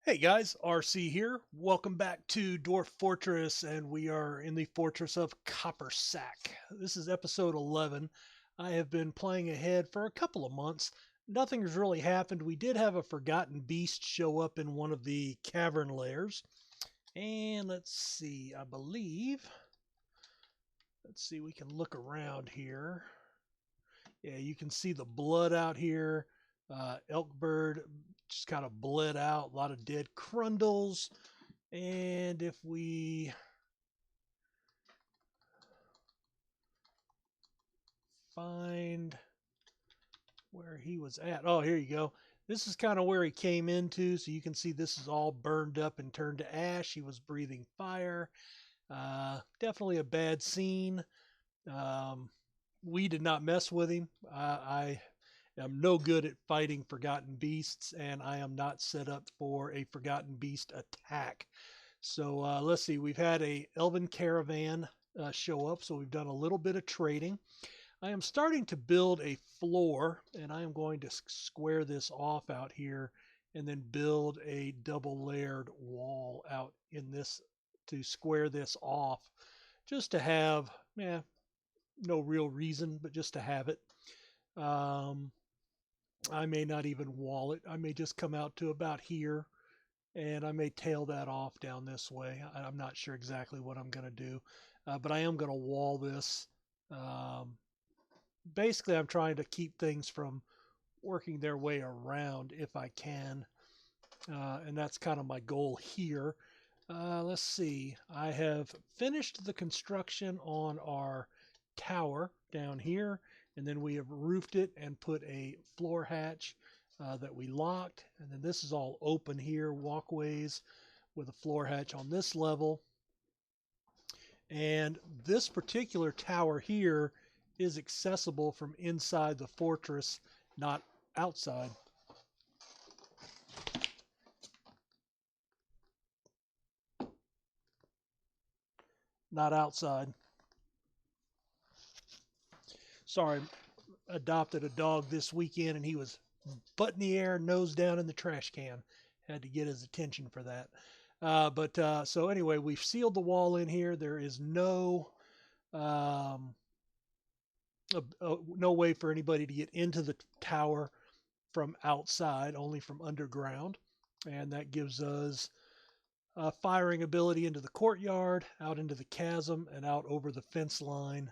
Hey guys, RC here. Welcome back to Dwarf Fortress, and we are in the fortress of Coppersack. This is episode 11. I have been playing ahead for a couple of months. Nothing has really happened. We did have a forgotten beast show up in one of the cavern layers. And let's see, let's see, we can look around here. Yeah, you can see the blood out here. Elkbird just kind of bled out. A lot of dead crundles. And if we find where he was at, oh, here you go. This is kind of where he came into. So you can see this is all burned up and turned to ash. He was breathing fire. Definitely a bad scene. Um, we did not mess with him. I am no good at fighting forgotten beasts, and I am not set up for a forgotten beast attack. So let's see. We've had a elven caravan show up, so we've done a little bit of trading. I am starting to build a floor, and I am going to square this off out here, and then build a double layered wall out in this to square this off, just to have, yeah, no real reason, but just to have it. Um, I may not even wall it. I may just come out to about here and I may tail that off down this way. I'm not sure exactly what I'm going to do, but I am going to wall this. Um, Basically, I'm trying to keep things from working their way around if I can, and that's kind of my goal here. Let's see. I have finished the construction on our tower down here, and then we have roofed it and put a floor hatch that we locked. And then this is all open here, walkways with a floor hatch on this level. And this particular tower here is accessible from inside the fortress, not outside. Not outside. Sorry, adopted a dog this weekend and he was butt in the air, nose down in the trash can. Had to get his attention for that. So anyway, we've sealed the wall in here. There is um, no way for anybody to get into the tower from outside, only from underground. And that gives us firing ability into the courtyard, out into the chasm, and out over the fence line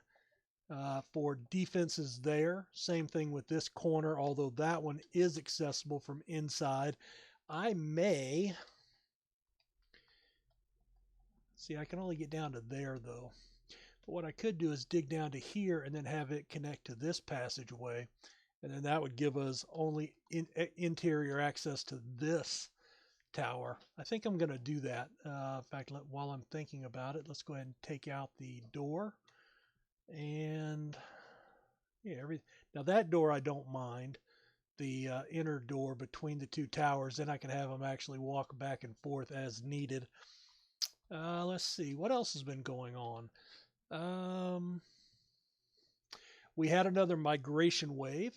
for defenses there. Same thing with this corner, although that one is accessible from inside. I may see, I can only get down to there though. But what I could do is dig down to here and then have it connect to this passageway. And then that would give us only interior access to this tower. I think I'm going to do that. In fact, while I'm thinking about it, let's go ahead and take out the door. And yeah, now that door I don't mind. The inner door between the two towers, then I can have them actually walk back and forth as needed. Let's see, what else has been going on? Um, we had another migration wave.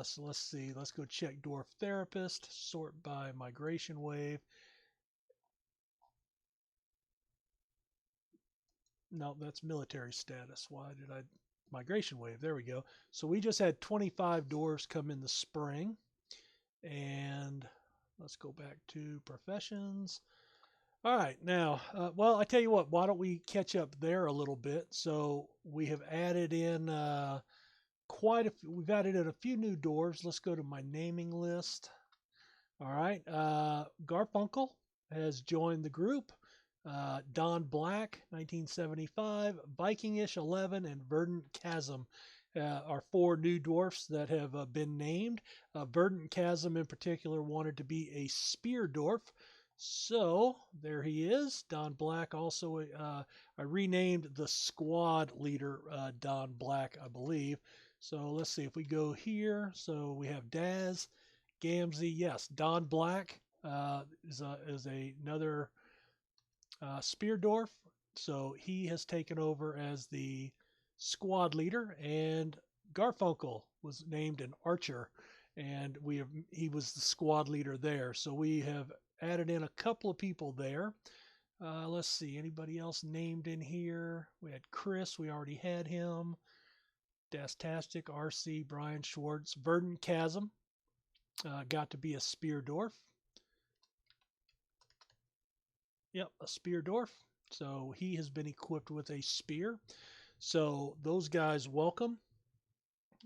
So let's see, let's go check Dwarf Therapist, sort by migration wave. No, that's military status. Why did I? Migration wave. There we go. So we just had 25 dwarves come in the spring. And let's go back to professions. All right, now, well, I tell you what, why don't we catch up there a little bit? So we have added in we've added in a few new dwarves. Let's go to my naming list. All right, Garfunkel has joined the group. Don Black, 1975, Vikingish 11, and Verdant Chasm are four new dwarfs that have been named. Verdant Chasm, in particular, wanted to be a spear dwarf. So there he is. Don Black also, I renamed the squad leader Don Black, I believe. So let's see if we go here. So we have Daz, Gamzee. Yes, Don Black is another Speardorf. So he has taken over as the squad leader, and Garfunkel was named an archer, and he was the squad leader there. So we have added in a couple of people there. Let's see, anybody else named in here? We had Chris, we already had him. Dastastic, RC, Brian Schwartz, Verdant Chasm, got to be a Spear Dwarf. Yep, a Spear Dwarf. So he has been equipped with a spear. So those guys, welcome.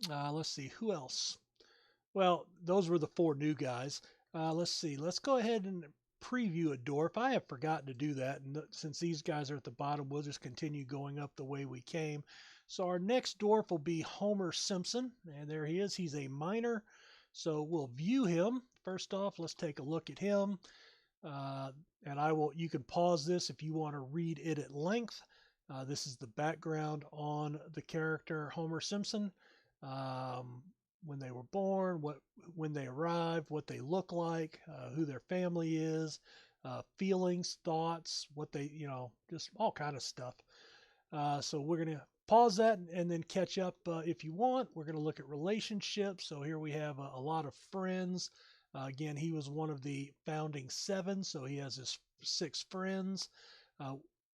Let's see, who else? Well, those were the 4 new guys. Let's see, let's go ahead and preview a Dwarf. I have forgotten to do that, and since these guys are at the bottom, we'll just continue going up the way we came. So our next Dwarf will be Homer Simpson, and there he is. He's a miner, so we'll view him. First off, let's take a look at him, and you can pause this if you want to read it at length. This is the background on the character Homer Simpson. When they were born, when they arrived, what they look like, who their family is, feelings, thoughts, what they, just all kind of stuff. So we're going to pause that and then catch up if you want. We're going to look at relationships. So here we have a lot of friends. Again, he was one of the founding 7, so he has his 6 friends.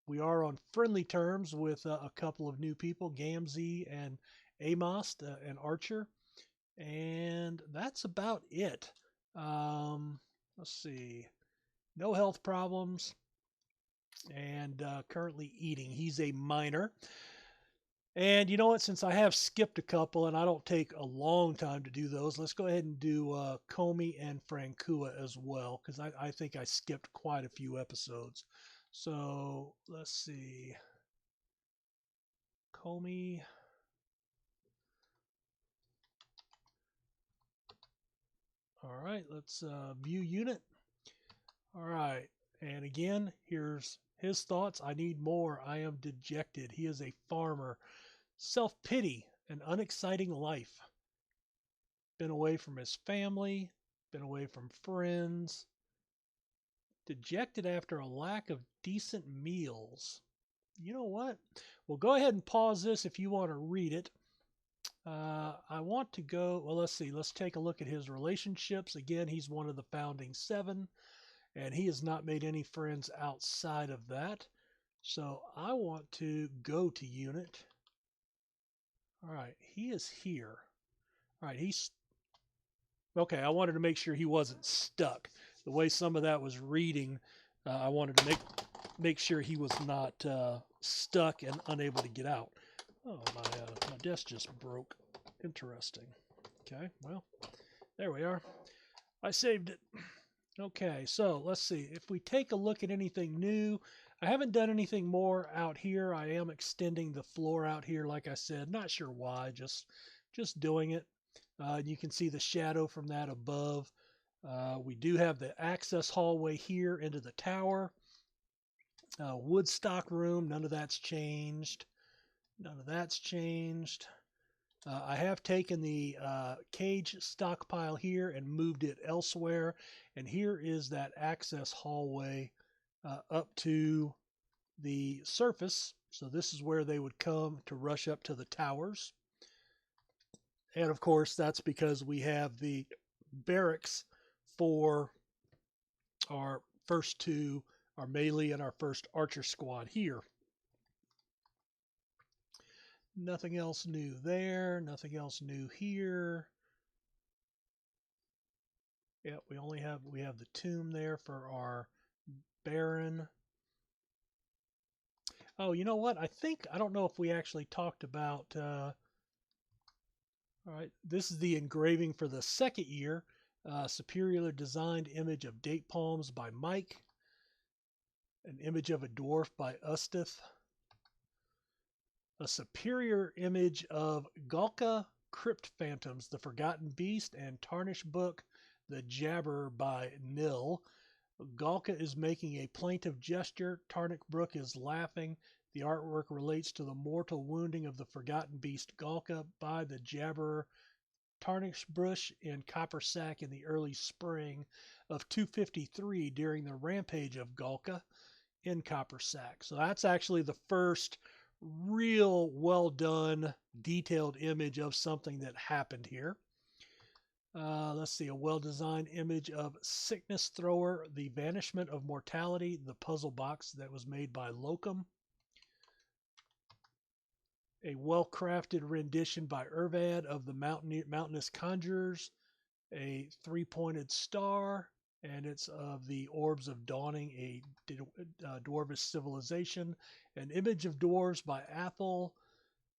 We are on friendly terms with a couple of new people, Gamzee and Amos, an archer. And that's about it. Let's see. No health problems. And currently eating. He's a miner. And you know what? Since I have skipped a couple, and I don't take a long time to do those, let's go ahead and do Comey and Frankua as well, because I think I skipped quite a few episodes. So let's see. Comey. All right, let's view unit. All right, and again, here's his thoughts. I need more. I am dejected. He is a farmer. Self-pity, an unexciting life. Been away from his family, been away from friends. Dejected after a lack of decent meals. You know what? Well, go ahead and pause this if you want to read it. I want to go, well, let's see. Let's take a look at his relationships. Again, he's one of the founding 7, and he has not made any friends outside of that. So I want to go to unit. All right, he is here. All right, he's okay. I wanted to make sure he wasn't stuck. The way some of that was reading, I wanted to make sure he was not stuck and unable to get out. Oh, my desk just broke. Interesting. Okay, well, there we are. I saved it. Okay, so let's see. If we take a look at anything new, I haven't done anything more out here. I am extending the floor out here, like I said. Not sure why, just doing it. You can see the shadow from that above. We do have the access hallway here into the tower. Wood stock room, none of that's changed. None of that's changed. I have taken the cage stockpile here and moved it elsewhere. And here is that access hallway up to the surface. So this is where they would come to rush up to the towers. And of course, that's because we have the barracks for our first 2, our melee and our first archer squad here. Nothing else new there. Nothing else new here. Yeah, we have the tomb there for our Baron. Oh, you know what? I don't know if we actually talked about. All right, this is the engraving for the 2nd year. Superior designed image of date palms by Mike. An image of a dwarf by Ustith. A superior image of Galka Crypt Phantoms, The Forgotten Beast, and Tarnished Book, The Jabber by Nil. Galka is making a plaintive gesture. Tarnished Brook is laughing. The artwork relates to the mortal wounding of the Forgotten Beast Galka by the Jabberer Tarnished Bush in Coppersack in the early spring of 253 during the rampage of Galka in Coppersack. So that's actually the first real well done detailed image of something that happened here. Let's see, a well-designed image of Sickness Thrower, The Vanishment of Mortality, the puzzle box that was made by Locum. A well-crafted rendition by Irvad of the Mountainous Conjurers, a three-pointed star, and it's of the Orbs of Dawning, a Dwarvish civilization, an image of dwarves by Athel,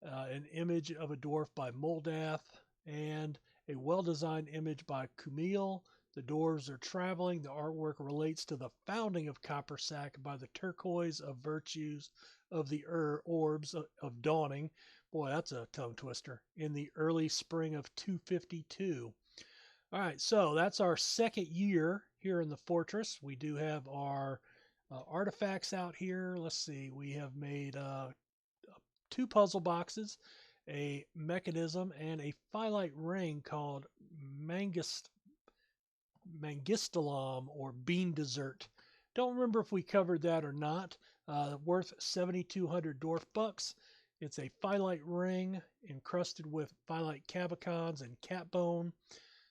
an image of a dwarf by Moldath, and a well-designed image by Kumail. The dwarves are traveling. The artwork relates to the founding of Coppersack by the turquoise of virtues of the orbs of dawning. Boy, that's a tongue twister. In the early spring of 252. All right, so that's our second year here in the fortress. We do have our artifacts out here. Let's see, we have made 2 puzzle boxes, a mechanism, and a phyllite ring called Mangistalam or bean dessert. Don't remember if we covered that or not. Worth 7,200 dwarf bucks. It's a phyllite ring encrusted with phyllite cabicons and cat bone.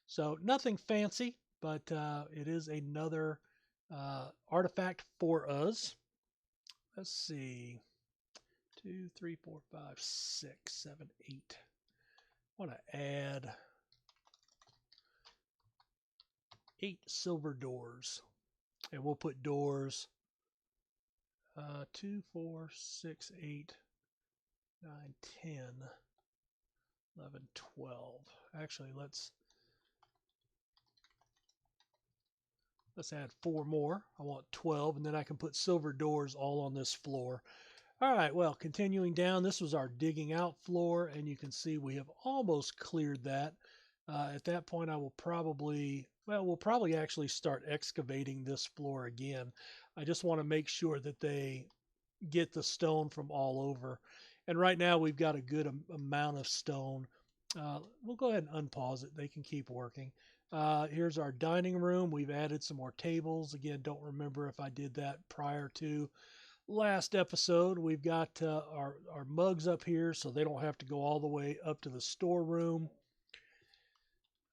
So nothing fancy, but it is another artifact for us. Let's see. 2, 3, 4, 5, 6, 7, 8. I want to add 8 silver doors. And we'll put doors 2, 4, 6, 8, 9, 10, 11, 12. Actually, let's add 4 more. I want 12, and then I can put silver doors all on this floor. All right, well, continuing down, this was our digging out floor, and you can see we have almost cleared that. At that point, I will probably, well, we'll probably actually start excavating this floor again. I just want to make sure that they get the stone from all over. And right now, we've got a good amount of stone. We'll go ahead and unpause it. They can keep working. Here's our dining room. We've added some more tables. Again, don't remember if I did that prior to last episode. We've got our mugs up here so they don't have to go all the way up to the storeroom.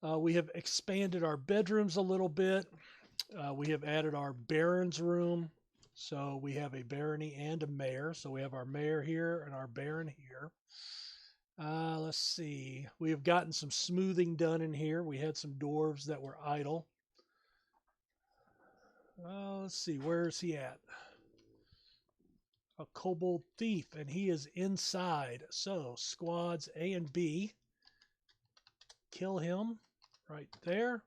We have expanded our bedrooms a little bit. We have added our baron's room. So we have a barony and a mayor. So we have our mayor here and our baron here. Let's see. We have gotten some smoothing done in here. We had some dwarves that were idle. Let's see. Where is he at? A kobold thief, and he is inside. So squads A and B. Kill him right there.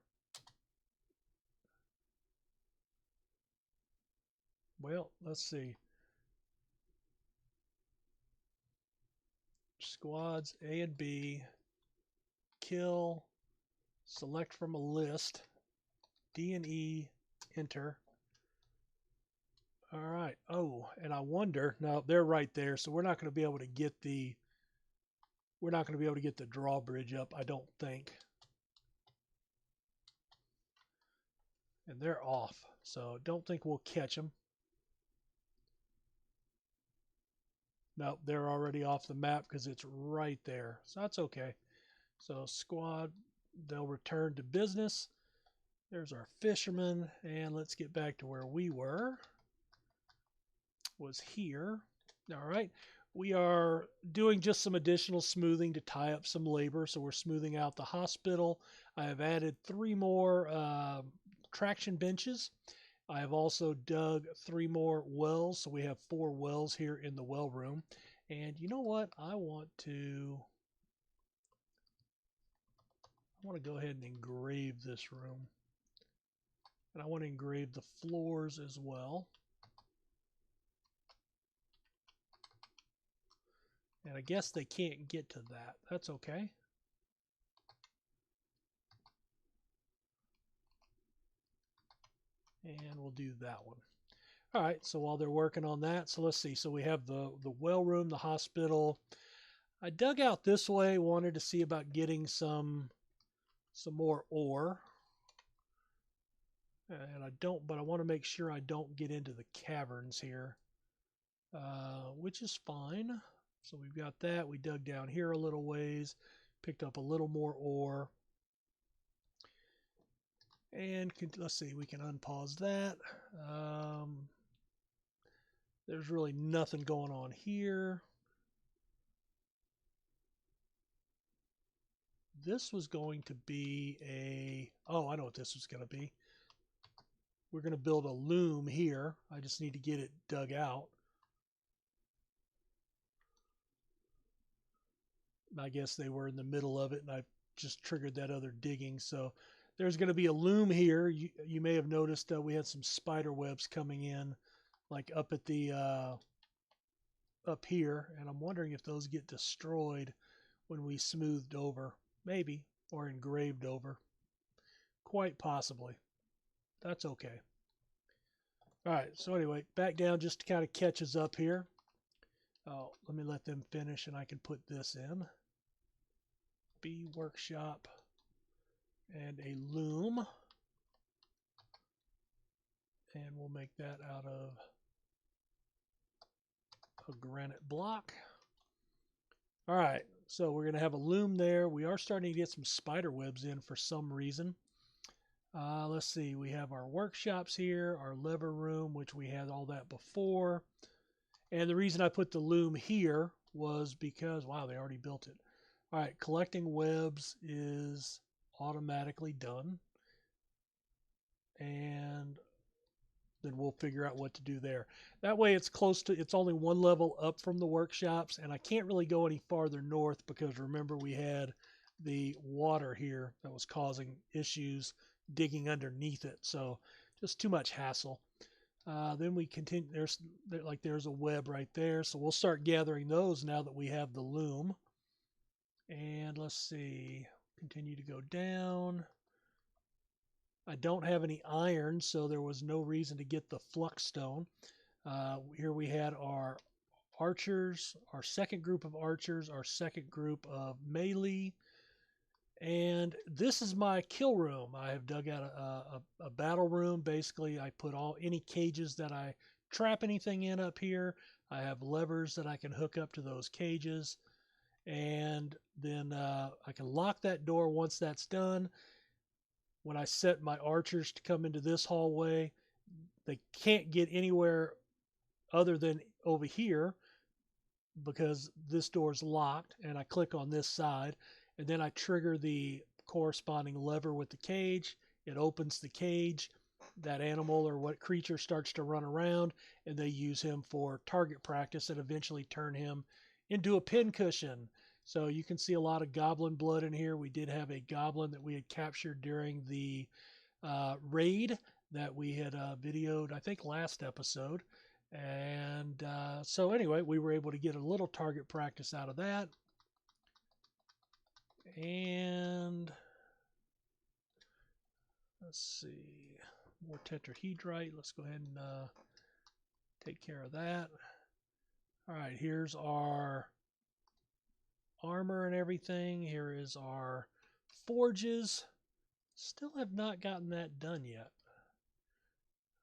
Well, let's see. Squads A and B. Kill. Select from a list. D and E. Enter. All right. Oh, and I wonder. No, they're right there, so we're not going to be able to get the. We're not going to be able to get the drawbridge up, I don't think. And they're off, so don't think we'll catch them. No, they're already off the map because it's right there. So that's okay. So squad, they'll return to business. There's our fisherman. And let's get back to where we were. Was here. All right. We are doing just some additional smoothing to tie up some labor. So we're smoothing out the hospital. I have added 3 more traction benches. I have also dug 3 more wells. So we have 4 wells here in the well room. And you know what? I want to go ahead and engrave this room. And I want to engrave the floors as well. And I guess they can't get to that. That's okay. And we'll do that one. All right, so while they're working on that, so let's see. So we have the well room, the hospital. I dug out this way, wanted to see about getting some more ore. And I don't, but I want to make sure I don't get into the caverns here, which is fine. So we've got that. We dug down here a little ways, picked up a little more ore. And let's see, we can unpause that. There's really nothing going on here. This was going to be a, oh, I know what this was going to be. We're going to build a loom here. I just need to get it dug out. I guess they were in the middle of it, and I just triggered that other digging. So there's going to be a loom here. You may have noticed we had some spider webs coming in, like up at the up here, and I'm wondering if those get destroyed when we smoothed over, maybe, or engraved over. Quite possibly. That's okay. All right, so anyway, back down just to kind of catch us up here. Oh, let me let them finish, and I can put this in. B workshop and a loom. And we'll make that out of a granite block. All right, so we're going to have a loom there. We are starting to get some spider webs in for some reason. Let's see, we have our workshops here, our lever room, which we had all that before. And the reason I put the loom here was because, wow, they already built it. All right, collecting webs is automatically done. And then we'll figure out what to do there. That way it's close to, it's only one level up from the workshops, and I can't really go any farther north because remember we had the water here that was causing issues digging underneath it. So just too much hassle. Then we continue, there's a web right there. So we'll start gathering those now that we have the loom. And let's see, continue to go down. I don't have any iron, so there was no reason to get the flux stone. Here we had our archers, our second group of archers, our second group of melee. And this is my kill room. I have dug out a battle room. Basically, I put any cages that I trap anything in up here. I have levers that I can hook up to those cages. And then I can lock that door once that's done. When I set my archers to come into this hallway, they can't get anywhere other than over here because this door is locked, and I click on this side, and then I trigger the corresponding lever with the cage. It opens the cage. That animal or what creature starts to run around, and they use him for target practice and eventually turn him into a pincushion. So you can see a lot of goblin blood in here. We did have a goblin that we had captured during the raid that we had videoed, I think, last episode. And so anyway, we were able to get a little target practice out of that. And let's see, more tetrahedrite. Let's go ahead and take care of that. All right, here's our armor and everything. Here is our forges. Still have not gotten that done yet.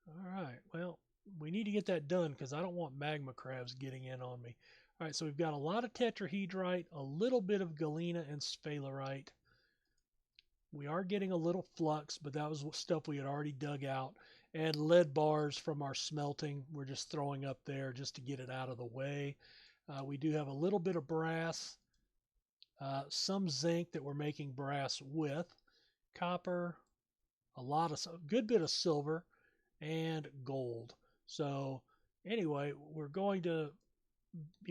All right, well, we need to get that done because I don't want magma crabs getting in on me. All right, so we've got a lot of tetrahedrite, a little bit of galena and sphalerite. We are getting a little flux, but that was stuff we had already dug out. And lead bars from our smelting, we're just throwing up there just to get it out of the way. We do have a little bit of brass, some zinc that we're making brass with, copper, a good bit of silver, and gold. So anyway, we're going to,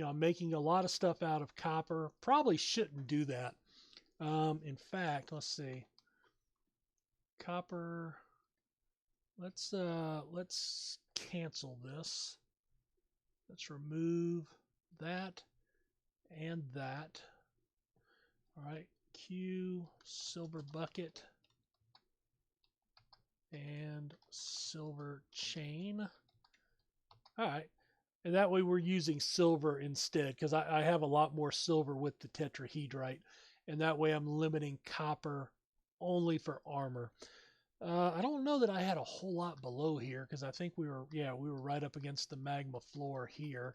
I'm making a lot of stuff out of copper. Probably shouldn't do that. In fact, let's see. Copper. Let's cancel this. Let's remove that and that. All right, Q, silver bucket, and silver chain. All right, and that way we're using silver instead because I have a lot more silver with the tetrahedrite, and that way I'm limiting copper only for armor. I don't know that I had a whole lot below here because I think we were right up against the magma floor here.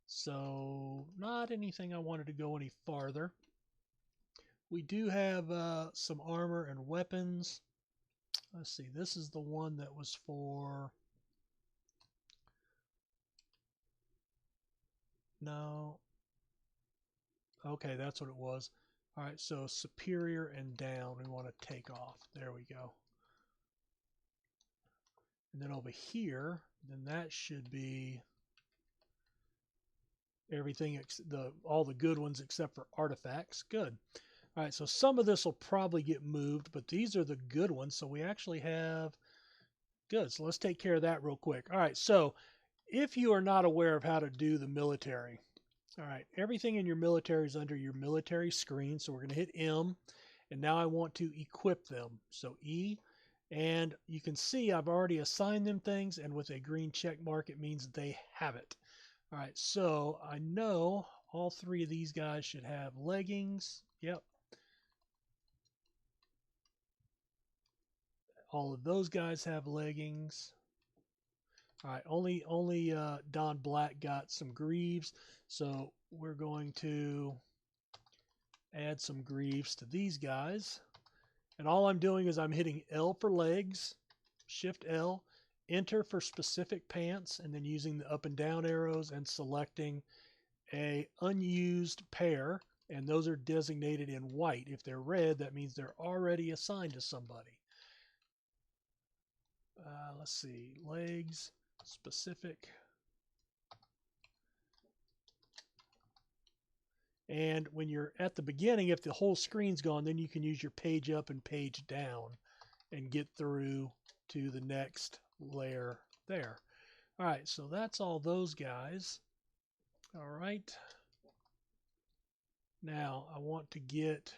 So not anything I wanted to go any farther. We do have some armor and weapons. let's see, this is the one that was for, no, okay, that's what it was. All right, so superior and down, we want to take off. There we go. And then over here, then that should be everything, all the good ones except for artifacts. Good. All right, so some of this will probably get moved, but these are the good ones. So we actually have, good. So let's take care of that real quick. All right, so if you are not aware of how to do the military, all right, everything in your military is under your military screen. So we're going to hit M, and now I want to equip them. So E, and you can see I've already assigned them things, and with a green check mark, it means they have it. All right, so I know all three of these guys should have leggings. Yep. All of those guys have leggings. All right, only Don Black got some greaves, so we're going to add some greaves to these guys. And all I'm doing is I'm hitting L for legs, Shift L, Enter for specific pants, and then using the up and down arrows and selecting a unused pair, and those are designated in white. If they're red, that means they're already assigned to somebody. Let's see, legs, specific. And when you're at the beginning, if the whole screen's gone, then you can use your page up and page down and get through to the next layer there. All right, so that's all those guys. All right. Now I want to get,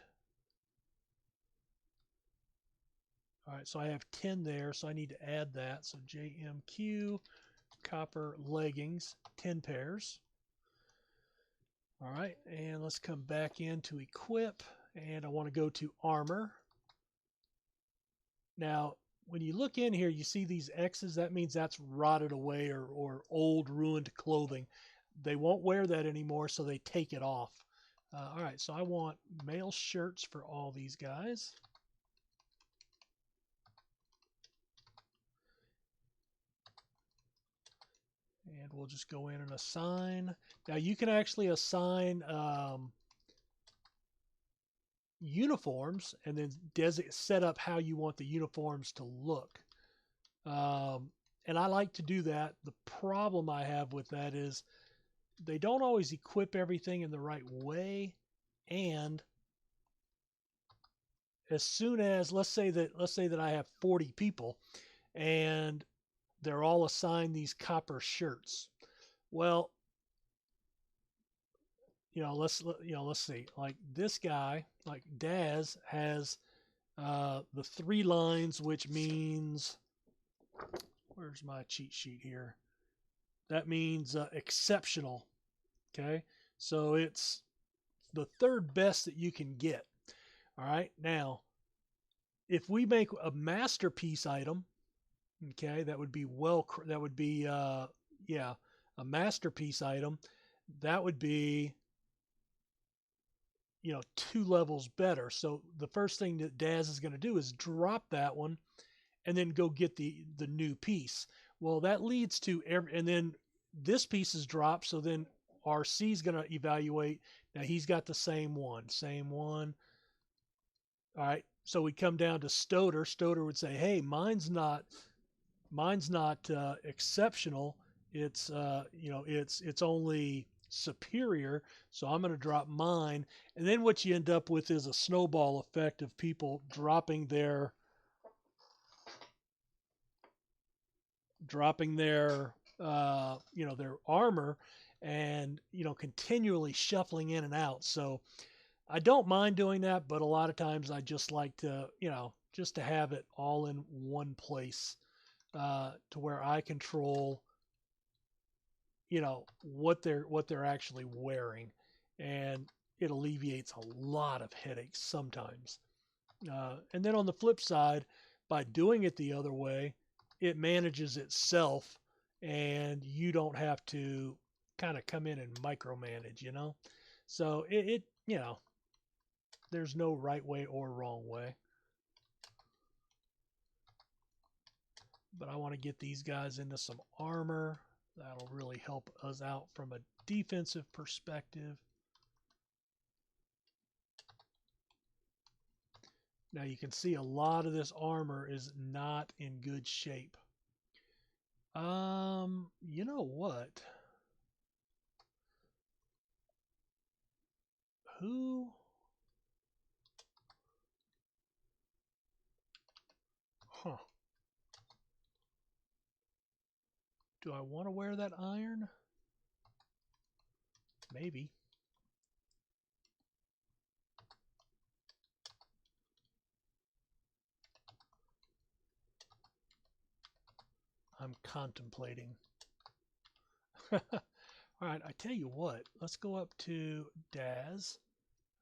all right, so I have 10 there, so I need to add that. So JMQ, copper leggings, 10 pairs. All right, and let's come back into equip, and I want to go to armor. Now, when you look in here, you see these X's, that means that's rotted away or old, ruined clothing. They won't wear that anymore, so they take it off. All right, so I want male shirts for all these guys. And we'll just go in and assign. Now you can actually assign uniforms and then set up how you want the uniforms to look. And I like to do that. The problem I have with that is they don't always equip everything in the right way. And as soon as let's say that I have 40 people and they're all assigned these copper shirts. Well, let's see. Like this guy, like Daz, has the 3 lines, which means, where's my cheat sheet here? That means exceptional. Okay, so it's the 3rd best that you can get. All right, now if we make a masterpiece item, okay, that would be yeah, a masterpiece item. That would be 2 levels better. So the first thing that Daz is going to do is drop that one and then go get the new piece. Well, that leads to and then this piece is dropped, so then RC is going to evaluate. Now he's got the same one. All right, so we come down to Stoder. Stoder would say, "Hey, mine's not exceptional. It's it's only superior, so I'm going to drop mine." And then what you end up with is a snowball effect of people dropping their their armor and continually shuffling in and out. So I don't mind doing that, but a lot of times I just like to just to have it all in one place, to where I control what they're actually wearing, and it alleviates a lot of headaches sometimes. And then on the flip side, by doing it the other way, it manages itself, and you don't have to kind of come in and micromanage. So it there's no right way or wrong way. but I want to get these guys into some armor. That'll really help us out from a defensive perspective. Now you can see a lot of this armor is not in good shape. You know what? Who? Huh. Do I want to wear that iron? Maybe. I'm contemplating. All right, I tell you what. Let's go up to Daz.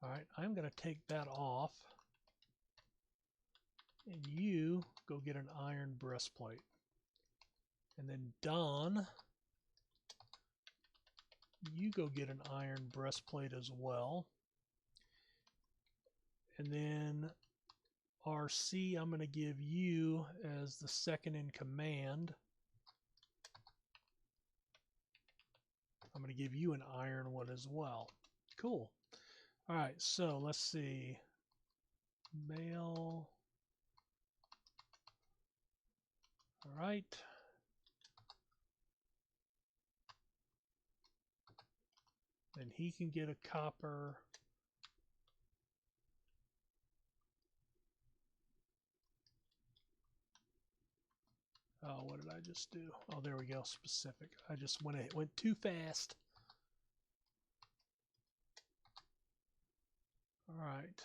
All right, I'm going to take that off. And you go get an iron breastplate. And then Don, you go get an iron breastplate as well. And then RC, I'm going to give you as the second in command. I'm going to give you an iron one as well. Cool. All right, so let's see. Male. All right. Then he can get a copper. Oh, what did I just do? Oh, there we go. Specific. I just went too fast. All right.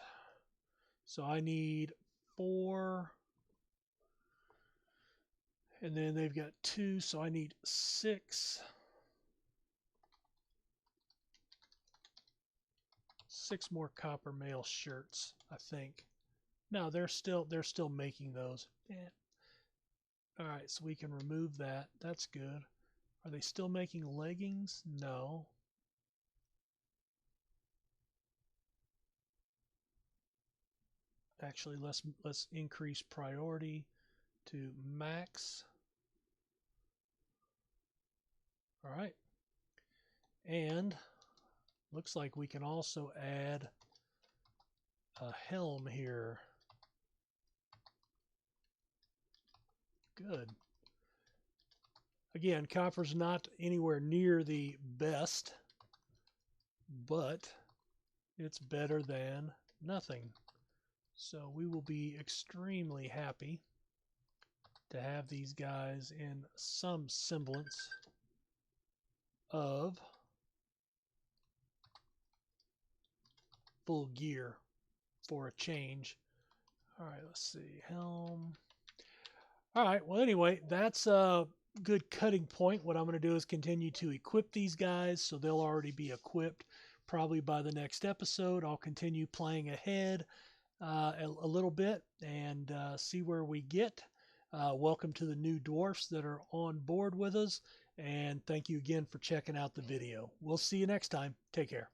So I need 4. And then they've got 2, so I need 6. 6 more copper mail shirts, I think. No, they're still making those. Yeah. All right, so we can remove that. That's good. Are they still making leggings? No. Actually, let's increase priority to max. All right. And looks like we can also add a helm here. Good. Again, copper's not anywhere near the best, but it's better than nothing. So we will be extremely happy to have these guys in some semblance of full gear for a change. All right, let's see. Helm. All right, well, anyway, that's a good cutting point. What I'm going to do is continue to equip these guys so they'll already be equipped probably by the next episode. I'll continue playing ahead a little bit and see where we get. Welcome to the new dwarfs that are on board with us, and thank you again for checking out the video. We'll see you next time. Take care.